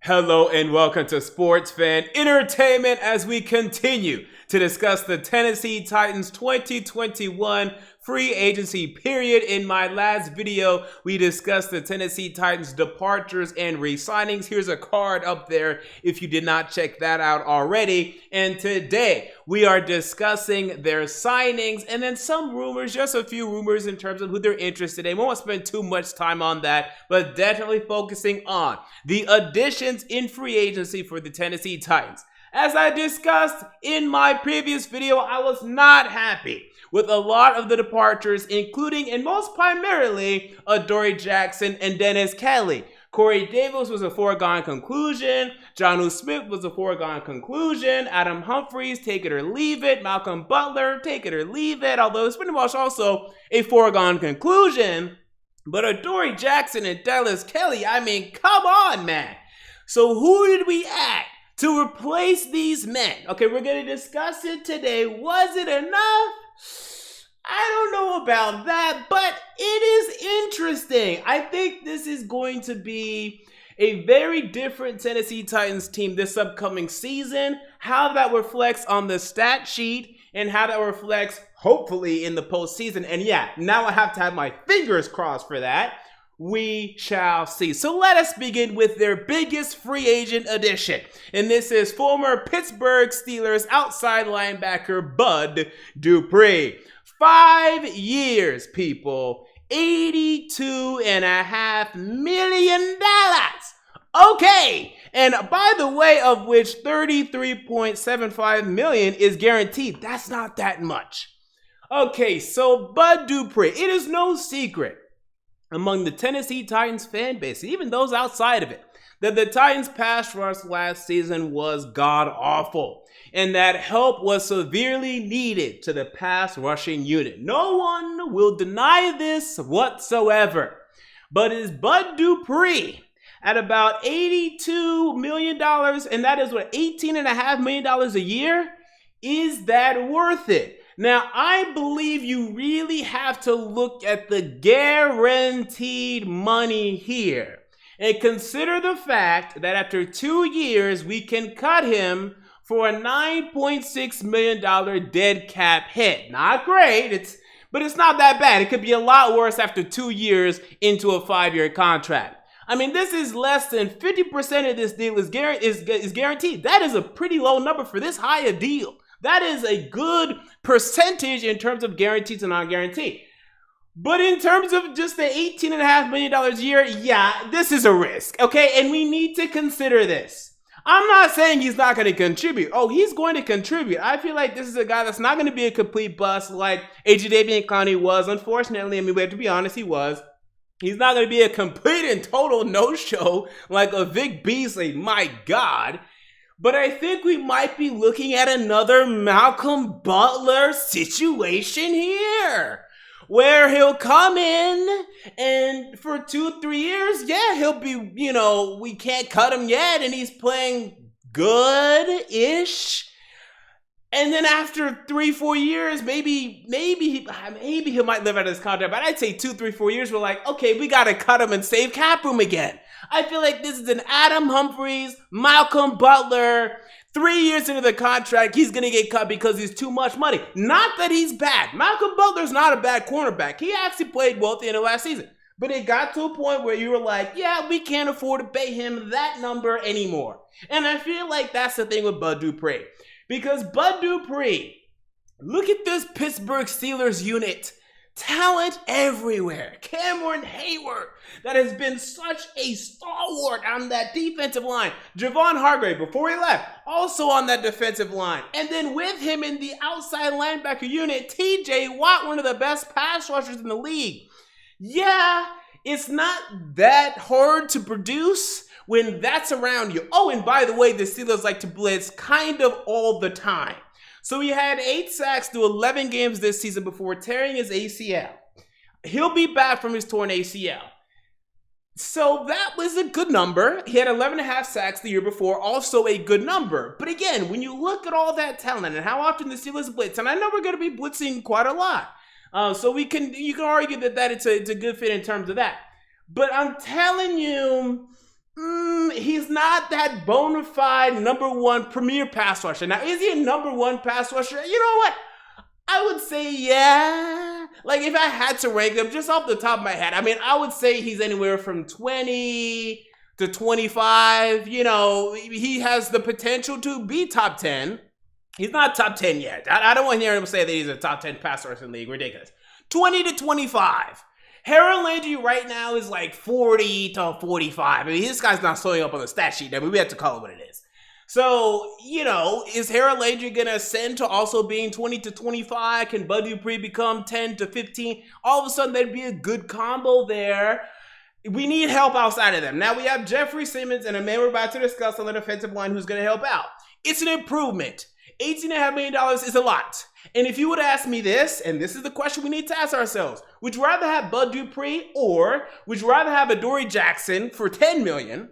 Hello and welcome to Sports Fan Entertainment as we continue to discuss the Tennessee Titans 2021 free agency period. In my last video, we discussed the Tennessee Titans departures and re-signings. Here's a card up there if you did not check that out already. And today, we are discussing their signings and then some rumors, just a few rumors in terms of who they're interested in. We won't spend too much time on that, but definitely focusing on the additions in free agency for the Tennessee Titans. As I discussed in my previous video, I was not happy with a lot of the departures, including and most primarily Adoree Jackson and Dennis Kelly. Corey Davis was a foregone conclusion. Jonnu Smith was a foregone conclusion. Adam Humphries, take it or leave it. Malcolm Butler, take it or leave it. Although it's pretty much also a foregone conclusion. But Adoree Jackson and Dennis Kelly, I mean, come on, man. So who did we add to replace these men? Okay, we're going to discuss it today. Was it enough? I don't know about that, but it is interesting. I think this is going to be a very different Tennessee Titans team this upcoming season. How that reflects on the stat sheet and how that reflects, hopefully, in the postseason. And yeah, now I have to have my fingers crossed for that. We shall see. So let us begin with their biggest free agent addition. And this is former Pittsburgh Steelers outside linebacker Bud Dupree. 5 years, people. $82.5 million. Okay. And by the way, of which $33.75 million is guaranteed. That's not that much. Okay, so Bud Dupree. It is no secret among the Tennessee Titans fan base, even those outside of it, that the Titans pass rush last season was god-awful, and that help was severely needed to the pass rushing unit. No one will deny this whatsoever. But is Bud Dupree at about $82 million, and that is what, $18.5 million a year? Is that worth it? Now, I believe you really have to look at the guaranteed money here and consider the fact that after 2 years, we can cut him for a $9.6 million dead cap hit. Not great, but it's not that bad. It could be a lot worse after 2 years into a 5-year contract. I mean, this is less than 50% of this deal is guaranteed. That is a pretty low number for this high a deal. That is a good percentage in terms of guaranteed to non-guaranteed. But in terms of just the $18.5 million a year, yeah, this is a risk, okay? And we need to consider this. I'm not saying he's not going to contribute. Oh, he's going to contribute. I feel like this is a guy that's not going to be a complete bust like Jadeveon Clowney was. Unfortunately, I mean, we have to be honest, he was. He's not going to be a complete and total no-show like a Vic Beasley. My God. But I think we might be looking at another Malcolm Butler situation here, where he'll come in and for 2-3 years, yeah, he'll be, we can't cut him yet, and he's playing good-ish. And then after 3-4 years, maybe he might live out his contract, but I'd say 2-3-4 years, we're like, okay, we got to cut him and save cap room again. I feel like this is an Adam Humphries, Malcolm Butler. 3 years into the contract, he's going to get cut because he's too much money. Not that he's bad. Malcolm Butler's not a bad cornerback. He actually played well at the end of last season. But it got to a point where you were like, yeah, we can't afford to pay him that number anymore. And I feel like that's the thing with Bud Dupree. Because Bud Dupree, look at this Pittsburgh Steelers unit. Talent everywhere. Cameron Hayward, that has been such a stalwart on that defensive line. Javon Hargrave, before he left, also on that defensive line. And then with him in the outside linebacker unit, TJ Watt, one of the best pass rushers in the league. Yeah, it's not that hard to produce when that's around you. Oh, and by the way, the Steelers like to blitz kind of all the time. So he had 8 sacks through 11 games this season before tearing his ACL. He'll be back from his torn ACL. So that was a good number. He had 11.5 sacks the year before, also a good number. But again, when you look at all that talent and how often the Steelers blitz, and I know we're going to be blitzing quite a lot. So you can argue that it's a good fit in terms of that. But I'm telling you, he's not that bona fide number one premier pass rusher. Now, is he a number one pass rusher? You know what? I would say, yeah. Like, if I had to rank him just off the top of my head, I mean, I would say he's anywhere from 20 to 25. You know, he has the potential to be top 10. He's not top 10 yet. I don't want to hear him say that he's a top 10 pass rusher in the league. Ridiculous. 20 to 25. Harold Landry right now is like 40 to 45. I mean, this guy's not showing up on the stat sheet. I mean, we have to call it what it is. So, you know, is Harold Landry going to ascend to also being 20 to 25? Can Bud Dupree become 10 to 15? All of a sudden, there'd be a good combo there. We need help outside of them. Now, we have Jeffrey Simmons and a man we're about to discuss on the defensive line who's going to help out. It's an improvement. $18.5 million is a lot. And if you would ask me this, and this is the question we need to ask ourselves, would you rather have Bud Dupree or would you rather have Adoree Jackson for $10 million?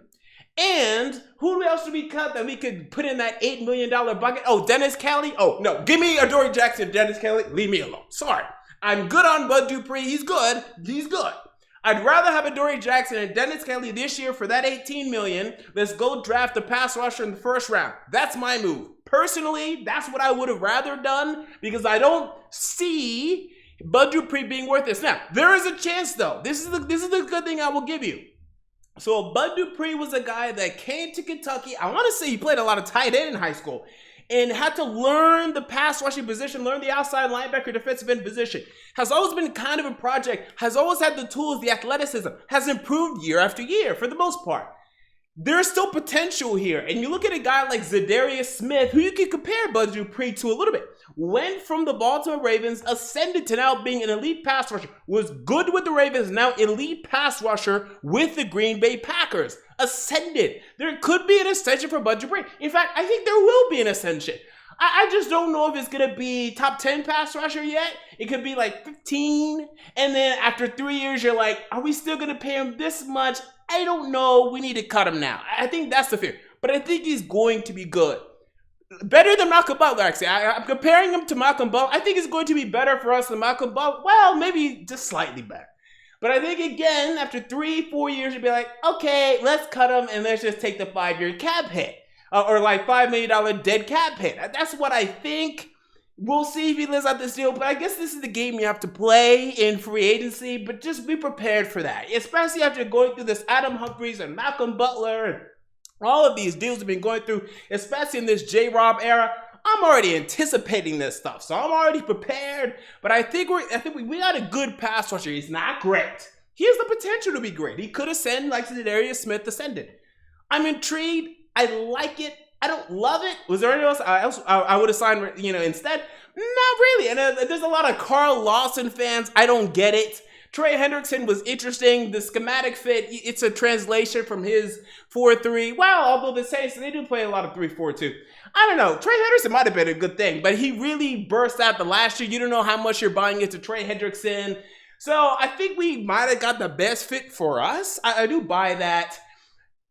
And who else would we cut that we could put in that $8 million bucket? Oh, Dennis Kelly? Oh, no. Give me Adoree Jackson, Dennis Kelly. Leave me alone. Sorry. I'm good on Bud Dupree. He's good. He's good. I'd rather have Adoree Jackson and Dennis Kelly this year for that $18 million. Let's go draft a pass rusher in the first round. That's my move. Personally, that's what I would have rather done because I don't see Bud Dupree being worth this. Now, there is a chance, though. This is the good thing I will give you. So Bud Dupree was a guy that came to Kentucky. I want to say he played a lot of tight end in high school and had to learn the pass rushing position, learn the outside linebacker defensive end position. Has always been kind of a project, has always had the tools, the athleticism, has improved year after year for the most part. There's still potential here. And you look at a guy like Zadarius Smith, who you can compare Bud Dupree to a little bit. Went from the Baltimore Ravens, ascended to now being an elite pass rusher. Was good with the Ravens, now elite pass rusher with the Green Bay Packers. Ascended. There could be an ascension for Bud Dupree. In fact, I think there will be an ascension. I just don't know if it's going to be top 10 pass rusher yet. It could be like 15. And then after 3 years, you're like, are we still going to pay him this much? I don't know. We need to cut him now. I think that's the fear. But I think he's going to be good. Better than Malcolm Butler, actually. I'm comparing him to Malcolm Butler. I think it's going to be better for us than Malcolm Butler. Well, maybe just slightly better. But I think, again, after 3-4 years, you'd be like, okay, let's cut him and let's just take the 5-year cap hit. Or like $5 million dead cap hit. That's what I think. We'll see if he lives out this deal. But I guess this is the game you have to play in free agency. But just be prepared for that. Especially after going through this Adam Humphries and Malcolm Butler and all of these deals have been going through, especially in this J-Rob era. I'm already anticipating this stuff, so I'm already prepared. But I think we got a good pass rusher. He's not great. He has the potential to be great. He could ascend like Zadarius Smith ascended. I'm intrigued. I like it. I don't love it. Was there anyone else I would have signed, instead? Not really. And there's a lot of Carl Lawson fans. I don't get it. Trey Hendrickson was interesting. The schematic fit, it's a translation from his 4-3. Well, although the Saints, they do play a lot of 3-4-2. I don't know. Trey Hendrickson might have been a good thing, but he really burst out the last year. You don't know how much you're buying into Trey Hendrickson. So I think we might have got the best fit for us. I do buy that.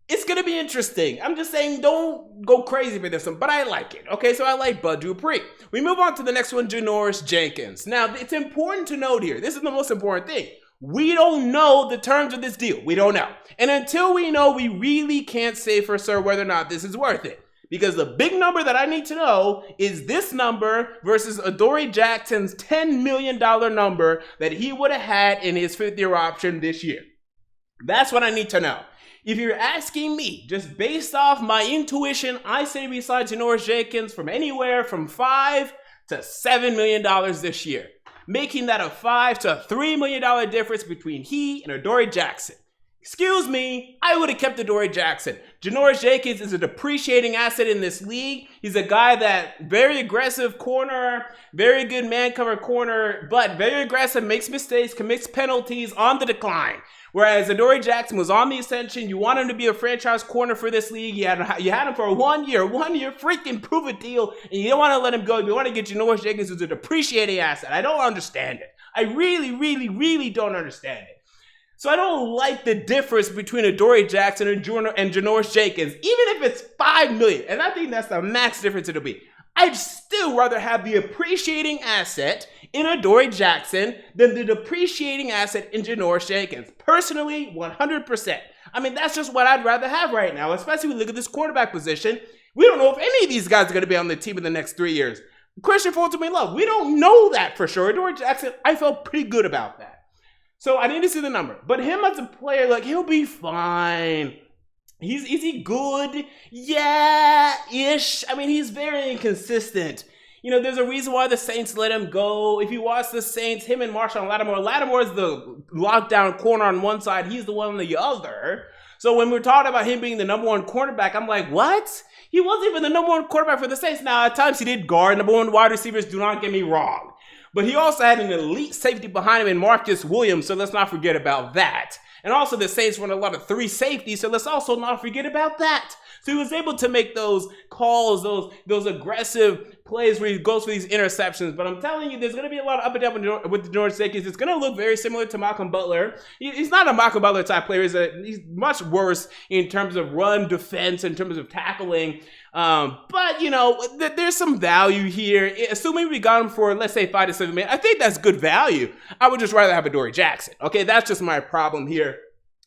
It's going to be interesting. I'm just saying don't go crazy with this one, but I like it. Okay, so I like Bud Dupree. We move on to the next one, Janoris Jenkins. Now, it's important to note here, this is the most important thing. We don't know the terms of this deal. We don't know. And until we know, we really can't say for sure whether or not this is worth it. Because the big number that I need to know is this number versus Adoree Jackson's $10 million number that he would have had in his 5th-year option this year. That's what I need to know. If you're asking me, just based off my intuition, I say besides Janoris Jenkins from anywhere from $5 to $7 million this year, making that a $5 to $3 million difference between he and Adoree Jackson. Excuse me, I would have kept Adoree Jackson. Janoris Jenkins is a depreciating asset in this league. He's a guy that very aggressive corner, very good man cover corner, but very aggressive, makes mistakes, commits penalties, on the decline. Whereas Adoree Jackson was on the ascension. You want him to be a franchise corner for this league. You had him for 1 year freaking prove it deal, and you don't want to let him go. You want to get Janoris Jenkins, who's a depreciating asset. I don't understand it. I really, really, really don't understand it. So I don't like the difference between Adoree Jackson and Janoris Jenkins, even if it's $5 million. And I think that's the max difference it'll be. I'd still rather have the appreciating asset in Adoree Jackson than the depreciating asset in Janoris Jenkins. Personally, 100%. I mean, that's just what I'd rather have right now, especially when we look at this quarterback position. We don't know if any of these guys are going to be on the team in the next 3 years. Christian Fulton, we love. We don't know that for sure. Adoree Jackson, I felt pretty good about that. So I need to see the number. But him as a player, like, he'll be fine. Is he good? Yeah-ish. I mean, he's very inconsistent. You know, there's a reason why the Saints let him go. If you watch the Saints, him and Marshawn Lattimore is the lockdown corner on one side. He's the one on the other. So when we're talking about him being the number one cornerback, I'm like, what? He wasn't even the number one quarterback for the Saints. Now, at times he did guard number one wide receivers. Do not get me wrong. But he also had an elite safety behind him in Marcus Williams, so let's not forget about that. And also the Saints run a lot of 3 safeties, so let's also not forget about that. So he was able to make those calls, those aggressive plays where he goes for these interceptions. But I'm telling you, there's going to be a lot of up and down with Janoris Jenkins. It's going to look very similar to Malcolm Butler. He's not a Malcolm Butler type player. He's much worse in terms of run defense, in terms of tackling. But, you know, there's some value here. Assuming we got him for, let's say, 5 to 7 minutes, I think that's good value. I would just rather have Adoree Jackson. Okay, that's just my problem here.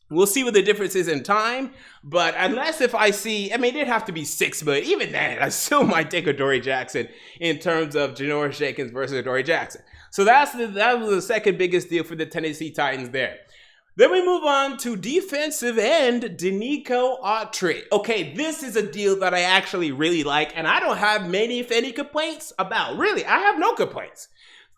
We'll see what the difference is in time, but unless if I see, I mean, it'd have to be 6 million. Even then, I still might take Adoree Jackson in terms of Janoris Jenkins versus Adoree Jackson. So that was the second biggest deal for the Tennessee Titans there. Then we move on to defensive end Dinico Autry. Okay, this is a deal that I actually really like, and I don't have many, if any, complaints about. Really, I have no complaints.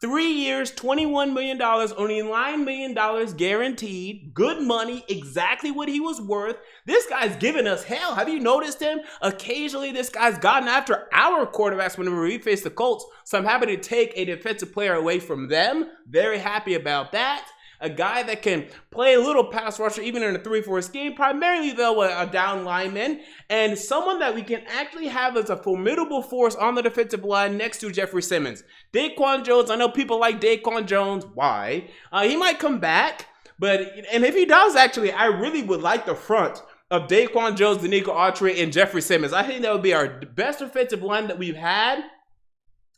3 years, $21 million, only $9 million guaranteed. Good money, exactly what he was worth. This guy's giving us hell. Have you noticed him? Occasionally, this guy's gotten after our quarterbacks whenever we face the Colts. So I'm happy to take a defensive player away from them. Very happy about that. A guy that can play a little pass rusher even in a 3-4 scheme, primarily though a down lineman, and someone that we can actually have as a formidable force on the defensive line next to Jeffrey Simmons. Daquan Jones, I know people like Daquan Jones. Why? He might come back, and if he does, actually, I really would like the front of Daquan Jones, Dinico Autry, and Jeffrey Simmons. I think that would be our best offensive line that we've had.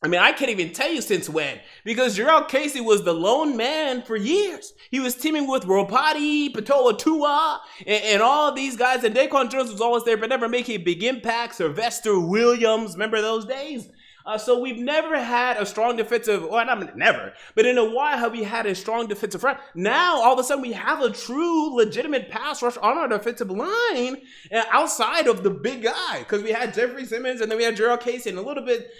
I mean, I can't even tell you since when, because Jurrell Casey was the lone man for years. He was teaming with Ropati, Patola Tua, and all of these guys, and Daquan Jones was always there, but never making big impacts. Sylvester Williams, remember those days? So we've never had a strong defensive, well, not never, but in a while have we had a strong defensive front. Now, all of a sudden, we have a true, legitimate pass rush on our defensive line outside of the big guy, because we had Jeffrey Simmons and then we had Jurrell Casey and a little bit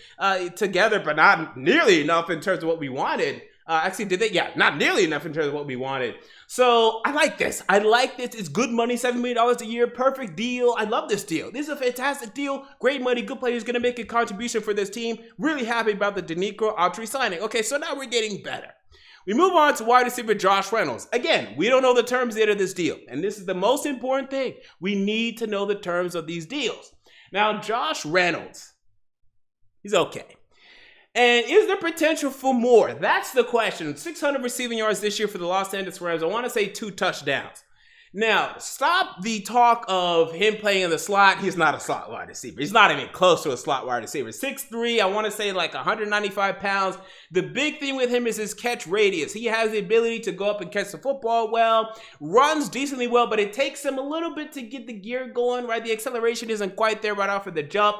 together, but not nearly enough in terms of what we wanted. Actually, did they? Yeah, not nearly enough in terms of what we wanted. So I like this. It's good money, $7 million a year. Perfect deal. I love this deal. This is a fantastic deal. Great money. Good players going to make a contribution for this team. Really happy about the Dinico Autry signing. Okay, so now we're getting better. We move on to wide receiver Josh Reynolds. Again, we don't know the terms yet of this deal. And this is the most important thing. We need to know the terms of these deals. Now, Josh Reynolds, he's okay. And is there potential for more? That's the question. 600 receiving yards this year for the Los Angeles Rams. I want to say 2 touchdowns. Now, stop the talk of him playing in the slot. He's not a slot wide receiver. He's not even close to a slot wide receiver. 6'3", I want to say like 195 pounds. The big thing with him is his catch radius. He has the ability to go up and catch the football well, runs decently well, but it takes him a little bit to get the gear going, right? The acceleration isn't quite there right off of the jump.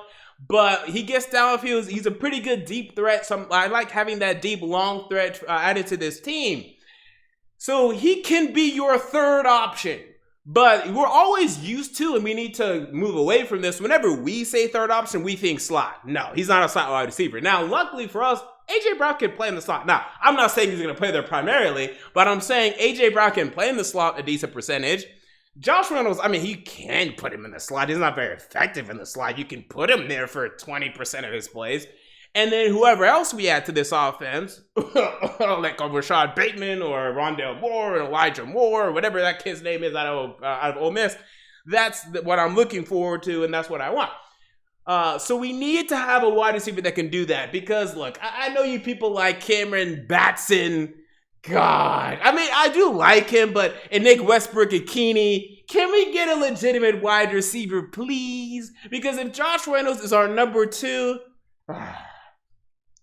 But he gets downfield. He's a pretty good deep threat. So I like having that deep, long threat added to this team. So he can be your third option. But we're always used to, and we need to move away from this. Whenever we say third option, we think slot. No, he's not a slot wide receiver. Now, luckily for us, A.J. Brown can play in the slot. Now, I'm not saying he's going to play there primarily, but I'm saying A.J. Brown can play in the slot a decent percentage. Josh Reynolds, I mean, you can put him in the slot. He's not very effective in the slot. You can put him there for 20% of his plays. And then whoever else we add to this offense, like Rashad Bateman or Rondale Moore or Elijah Moore or whatever that kid's name is out of Ole Miss, that's what I'm looking forward to, and that's what I want. So we need to have a wide receiver that can do that because, look, I know you people like Cameron Batson. God, I mean, I do like him, but and Nick Westbrook and Keeney, can we get a legitimate wide receiver, please? Because if Josh Reynolds is our number 2,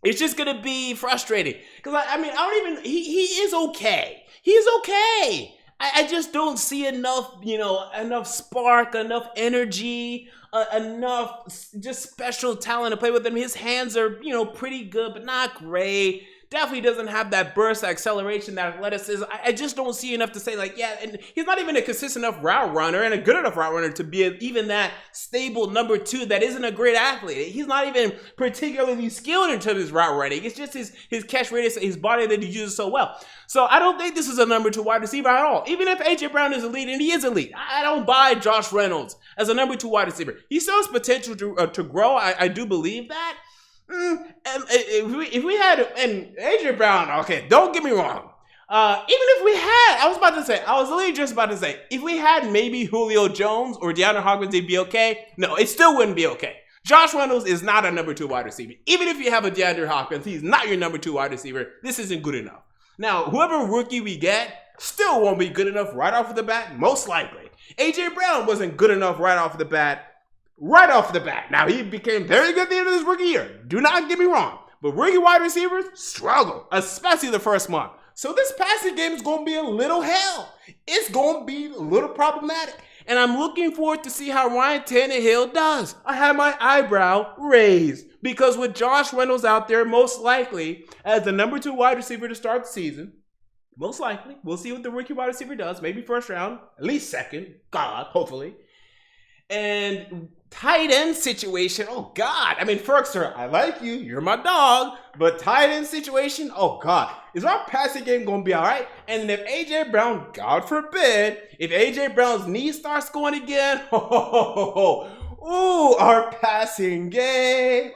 it's just going to be frustrating. Because, I mean, I don't even, he is okay. He is okay. I just don't see enough, enough spark, enough energy, enough just special talent to play with him. His hands are, pretty good, but not great. Definitely doesn't have that burst, that acceleration, that athleticism. I just don't see enough to say, and he's not even a consistent enough route runner and a good enough route runner to be even that stable number 2 that isn't a great athlete. He's not even particularly skilled in terms of his route running. It's just his catch radius, his body that he uses so well. So I don't think this is a number 2 wide receiver at all. Even if A.J. Brown is elite, and he is elite, I don't buy Josh Reynolds as a number 2 wide receiver. He still has potential to grow. I do believe that. If we had and AJ Brown, okay, don't get me wrong. Even if we had, I was literally just about to say, if we had maybe Julio Jones or DeAndre Hopkins, it'd be okay. No, it still wouldn't be okay. Josh Reynolds is not a number 2 wide receiver. Even if you have a DeAndre Hopkins, he's not your number 2 wide receiver. This isn't good enough. Now, whoever rookie we get still won't be good enough right off the bat, most likely. AJ Brown wasn't good enough right off the bat. Now, he became very good at the end of his rookie year. Do not get me wrong. But rookie wide receivers struggle, especially the first month. So this passing game is going to be a little hell. It's going to be a little problematic. And I'm looking forward to see how Ryan Tannehill does. I have my eyebrow raised. Because with Josh Reynolds out there, most likely, as the number 2 wide receiver to start the season, most likely, we'll see what the rookie wide receiver does. Maybe first round, at least second. God, hopefully. And tight end situation, oh God. I mean, Ferkster, I like you. You're my dog. But tight end situation, oh God. Is our passing game going to be all right? And if A.J. Brown, God forbid, if A.J. Brown's knee starts going again, our passing game.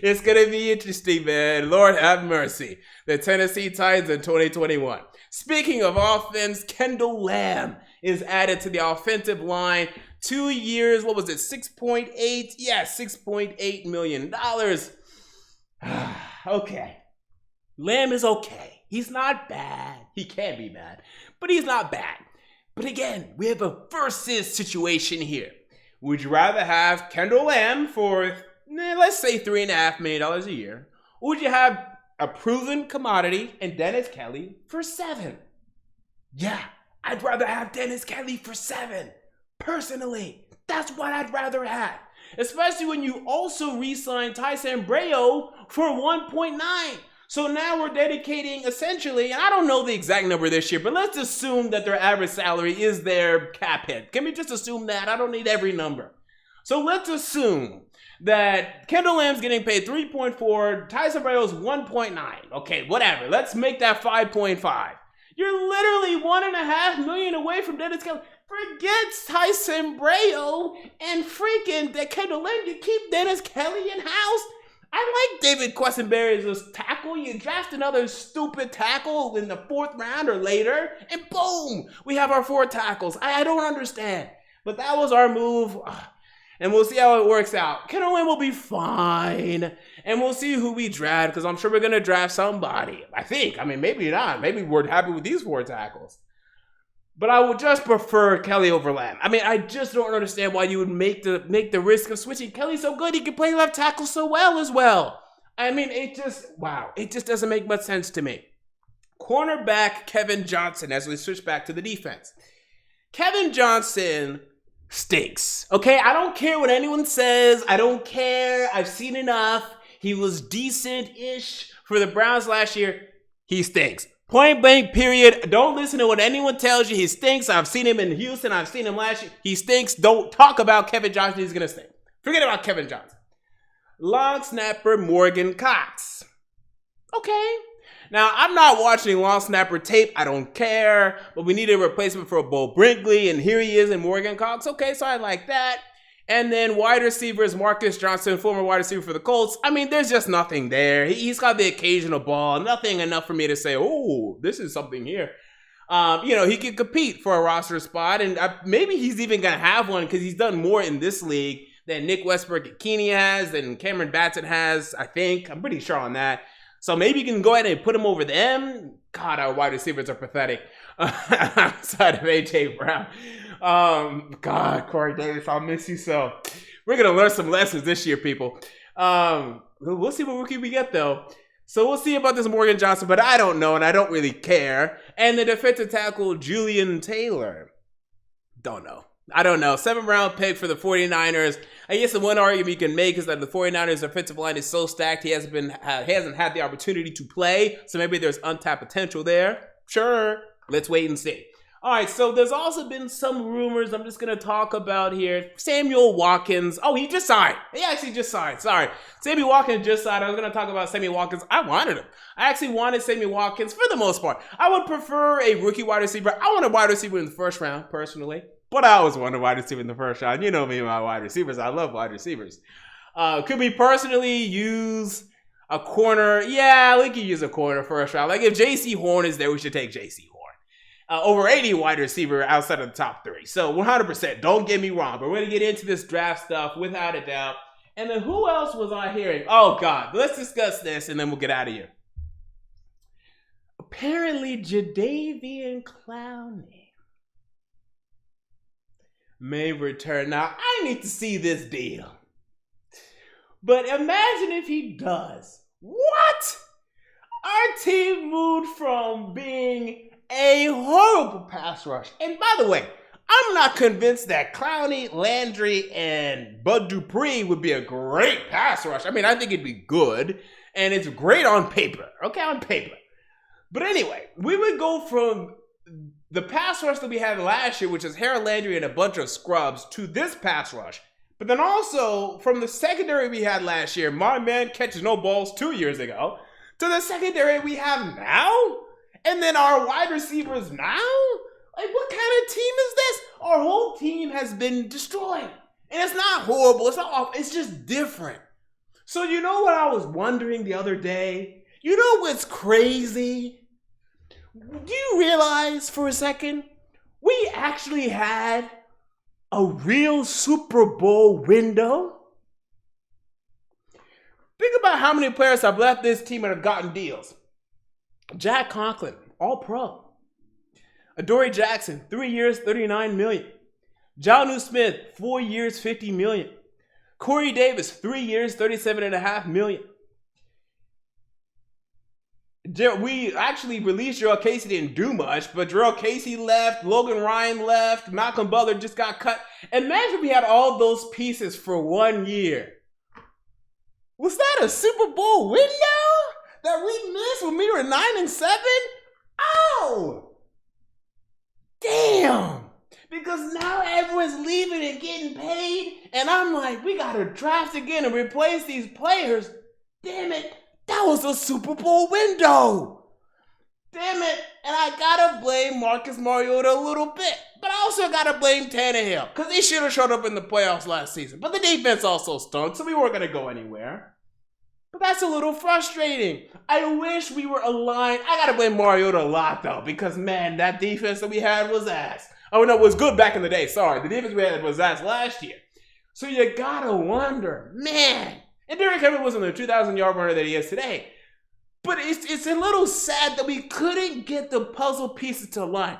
It's going to be interesting, man. Lord have mercy. The Tennessee Titans in 2021. Speaking of offense, Kendall Lamb is added to the offensive line. 2 years, what was it, 6.8? Yeah, $6.8 million. Okay. Lamb is okay. He's not bad. He can be bad, but he's not bad. But again, we have a versus situation here. Would you rather have Kendall Lamb for, let's say, $3.5 million a year? Or would you have a proven commodity and Dennis Kelly for $7 million? Yeah, I'd rather have Dennis Kelly for $7 million. Personally, that's what I'd rather have. Especially when you also re-signed Tyson Breo for $1.9 million. So now we're dedicating essentially, and I don't know the exact number this year, but let's assume that their average salary is their cap hit. Can we just assume that? I don't need every number. So let's assume that Kendall Lamb's getting paid 3.4, Tyson Breo's 1.9. Okay, whatever. Let's make that 5.5. You're literally $1.5 million away from Dennis Kelly. Forget Tyson Breo and freaking Kendall Lamb. You keep Dennis Kelly in-house. I like David Quessenberry as a tackle. You draft another stupid tackle in the 4th round or later, and boom, we have our 4 tackles. I don't understand. But that was our move, and we'll see how it works out. Kendall Lamb will be fine, and we'll see who we draft, because I'm sure we're going to draft somebody. I think. I mean, maybe not. Maybe we're happy with these 4 tackles. But I would just prefer Kelly over Lamb. I mean, I just don't understand why you would make the risk of switching. Kelly's so good, he can play left tackle so well as well. I mean, it just doesn't make much sense to me. Cornerback Kevin Johnson, as we switch back to the defense. Kevin Johnson stinks. Okay, I don't care what anyone says. I don't care. I've seen enough. He was decent-ish for the Browns last year. He stinks. Point blank, period. Don't listen to what anyone tells you. He stinks. I've seen him in Houston. I've seen him last year. He stinks. Don't talk about Kevin Johnson. He's going to stink. Forget about Kevin Johnson. Long snapper Morgan Cox. Okay. Now, I'm not watching long snapper tape. I don't care. But we need a replacement for Bo Brinkley. And here he is in Morgan Cox. Okay, so I like that. And then wide receivers, Marcus Johnson, former wide receiver for the Colts. I mean, there's just nothing there. He's got the occasional ball. Nothing enough for me to say, oh, this is something here. He could compete for a roster spot. And maybe he's even going to have one because he's done more in this league than Nick Westbrook-Ikini has, than Cameron Batson has, I think. I'm pretty sure on that. So maybe you can go ahead and put him over them. God, our wide receivers are pathetic outside of A.J. Brown. God, Corey Davis, I'll miss you so. We're going to learn some lessons this year, people. We'll see what rookie we get, though. So we'll see about this Morgan Johnson, but I don't know, and I don't really care. And the defensive tackle, Julian Taylor. Don't know. I don't know. 7th round pick for the 49ers. I guess the one argument you can make is that the 49ers offensive line is so stacked, he hasn't had the opportunity to play, so maybe there's untapped potential there. Sure. Let's wait and see. All right, so there's also been some rumors I'm just going to talk about here. Samuel Watkins. Oh, he just signed. He actually just signed. Sorry. Sammy Watkins just signed. I was going to talk about Sammy Watkins. I wanted him. I actually wanted Sammy Watkins for the most part. I would prefer a rookie wide receiver. I want a wide receiver in the first round, personally. But I always want a wide receiver in the first round. You know me and my wide receivers. I love wide receivers. Could we personally use a corner? Yeah, we could use a corner first round. Like if J.C. Horn is there, we should take J.C. Horn. Over 80 wide receiver outside of the top 3. So 100%, don't get me wrong. But we're going to get into this draft stuff without a doubt. And then who else was I hearing? Oh, God. Let's discuss this and then we'll get out of here. Apparently, Jadeveon Clowney may return. Now, I need to see this deal. But imagine if he does. What? Our team moved from being a horrible pass rush. And by the way, I'm not convinced that Clowney, Landry, and Bud Dupree would be a great pass rush. I mean, I think it'd be good, and it's great on paper. Okay, on paper. But anyway, we would go from the pass rush that we had last year, which is Harold Landry and a bunch of scrubs, to this pass rush. But then also, from the secondary we had last year, my man catches no balls 2 years ago, to the secondary we have now? And then our wide receivers now? Like, what kind of team is this? Our whole team has been destroyed. And it's not horrible. It's not awful. It's just different. So you know what I was wondering the other day? You know what's crazy? Do you realize for a second, we actually had a real Super Bowl window? Think about how many players have left this team and have gotten deals. Jack Conklin, All-Pro. Adoree Jackson, 3 years, $39 million. Jonnu Smith, 4 years, $50 million. Corey Davis, 3 years, $37.5 million. We actually released Jarrell Casey, didn't do much, but Jarrell Casey left, Logan Ryan left, Malcolm Butler just got cut. Imagine we had all those pieces for 1 year. Was that a Super Bowl window that we missed when we were 9-7? Oh! Damn! Because now everyone's leaving and getting paid, and I'm like, we gotta draft again and replace these players. Damn it, that was a Super Bowl window! Damn it, and I gotta blame Marcus Mariota a little bit, but I also gotta blame Tannehill, because he should have showed up in the playoffs last season. But the defense also stunk, so we weren't gonna go anywhere. But that's a little frustrating. I wish we were aligned. I gotta blame Mariota a lot, though, because, man, that defense that we had was ass. Oh, no, it was good back in the day. Sorry, the defense we had was ass last year. So you gotta wonder, man. And Derrick Henry wasn't the 2,000-yard runner that he is today. But it's a little sad that we couldn't get the puzzle pieces to align.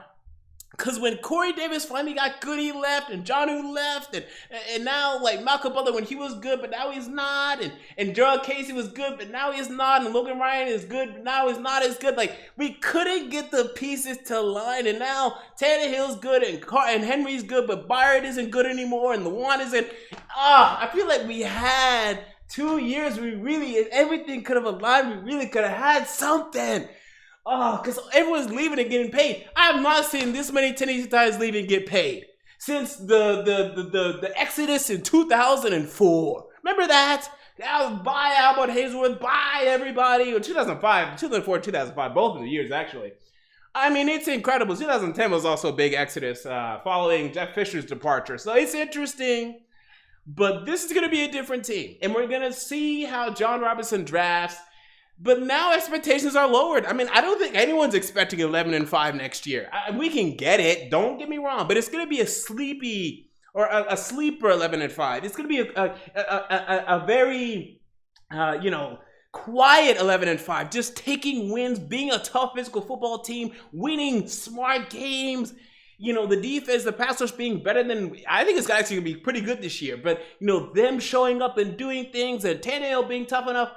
Because when Corey Davis finally got good, he left, and Jonnu left, and now, like, Malcolm Butler, when he was good, but now he's not, and Jarrell Casey was good, but now he's not, and Logan Ryan is good, but now he's not as good. Like, we couldn't get the pieces to align, and now Tannehill's good, and Henry's good, but Byard isn't good anymore, and Lewan isn't. I feel like we had 2 years, if everything could have aligned, we really could have had something. Because everyone's leaving and getting paid. I have not seen this many Tennessee Titans leave and get paid since the Exodus in 2004. Remember that? Bye Albert Hazelwood, bye everybody. Or 2004, 2005, both of the years actually. I mean, it's incredible. 2010 was also a big Exodus following Jeff Fisher's departure. So it's interesting. But this is going to be a different team. And we're going to see how John Robinson drafts. But now expectations are lowered. I mean, I don't think anyone's expecting 11-5 next year. We can get it. Don't get me wrong. But it's going to be a sleeper 11-5. It's going to be a very, quiet 11-5. Just taking wins, being a tough physical football team, winning smart games. The defense, the pass rush being better than, I think it's actually going to be pretty good this year. But, them showing up and doing things and Tannehill being tough enough.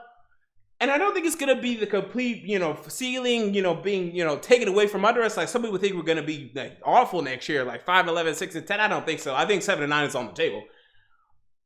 And I don't think it's going to be the complete, ceiling, being, taken away from under us. Like some people think we're going to be like awful next year, like 5-11, 6-10. I don't think so. I think 7-9 is on the table.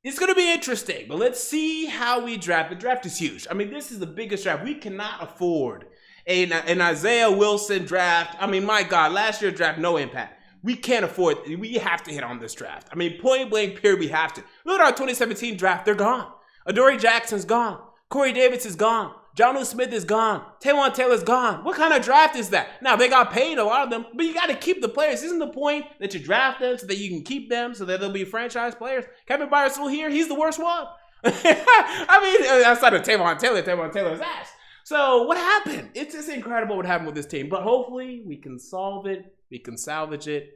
It's going to be interesting, but let's see how we draft. The draft is huge. I mean, this is the biggest draft. We cannot afford an Isaiah Wilson draft. I mean, my God, last year's draft, no impact. We can't afford it. We have to hit on this draft. I mean, point blank period, we have to. Look at our 2017 draft. They're gone. Adoree Jackson's gone. Corey Davis is gone. Jonnu Smith is gone. Taywan Taylor's gone. What kind of draft is that? Now, they got paid, a lot of them, but you got to keep the players. Isn't the point that you draft them so that you can keep them so that they'll be franchise players? Kevin Byard's still here. He's the worst one. I mean, outside of Taywan Taylor's ass. So what happened? It's just incredible what happened with this team. But hopefully we can solve it. We can salvage it.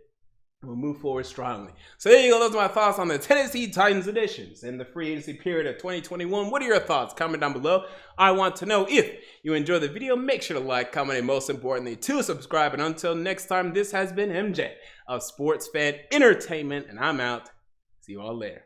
We'll move forward strongly. So there you go. Those are my thoughts on the Tennessee Titans additions in the free agency period of 2021. What are your thoughts? Comment down below. I want to know. If you enjoyed the video, make sure to like, comment, and most importantly, to subscribe. And until next time, this has been MJ of Sports Fan Entertainment, and I'm out. See you all later.